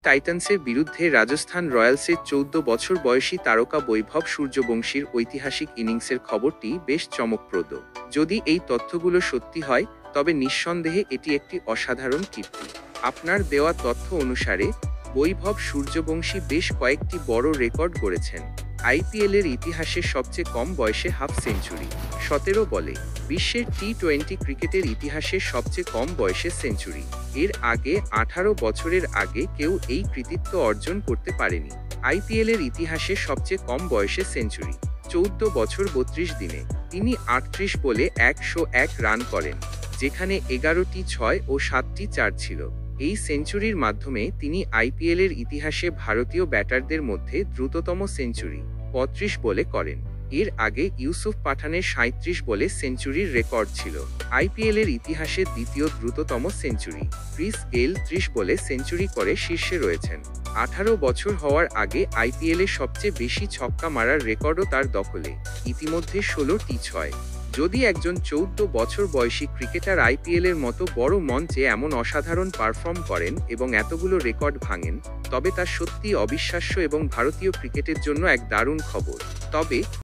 টাইটান্সের বিরুদ্ধে রাজস্থান রয়্যালসের 14 বছর বয়সী তারকা বৈভব সূর্যবংশীর ঐতিহাসিক ইনিংসের খবরটি বেশ চমকপ্রদ। যদি এই তথ্যগুলো সত্যি হয়, তবে নিঃসন্দেহে এটি একটি অসাধারণ কীর্তি। আপনার দেওয়া তথ্য অনুসারে বৈভব সূর্যবংশী বেশ কয়েকটি বড় রেকর্ড গড়েছেন। আইপিএলের ইতিহাসে সবচেয়ে কম বয়সে হাফ সেঞ্চুরি, 17 বলে। বিশ্বের টি-20 ক্রিকেটের ইতিহাসে সবচেয়ে কম বয়সে সেঞ্চুরি। এর আগে 18 বছরের আগে কেউ এই কৃতিত্ব অর্জন করতে পারেনি। আইপিএলের ইতিহাসে সবচেয়ে কম বয়সে সেঞ্চুরি, 14 বছর 32 দিনে। তিনি 38 বলে 101 রান করেন, যেখানে 11টি 6 ও 7টি 4 ছিল। এই সেঞ্চুরির মাধ্যমে তিনি আইপিএলের ইতিহাসে ভারতীয় ব্যাটারদের মধ্যে দ্রুততম সেঞ্চুরি, 35 বলে করেন। এর আগে ইউসুফ পাঠানের 37 বলে সেঞ্চুরির রেকর্ড ছিল। আইপিএলের ইতিহাসে দ্বিতীয় দ্রুততম সেঞ্চুরি। ক্রিস গেইল 30 বলে সেঞ্চুরি করে শীর্ষে রয়েছেন। 18 বছর হওয়ার আগে আইপিএলে সবচেয়ে বেশি ছক্কা মারার রেকর্ডও তার দখলে, ইতিমধ্যে 16টি 6। যদি একজন 14 বছর বয়সী ক্রিকেটার আইপিএলের মতো বড় মঞ্চে এমন অসাধারণ পারফর্ম করেন এবং এতগুলো রেকর্ড ভাঙেন, তবে তা সত্যিই অবিশ্বাস্য এবং ভারতীয় ক্রিকেটের জন্য এক দারুণ খবর। তবে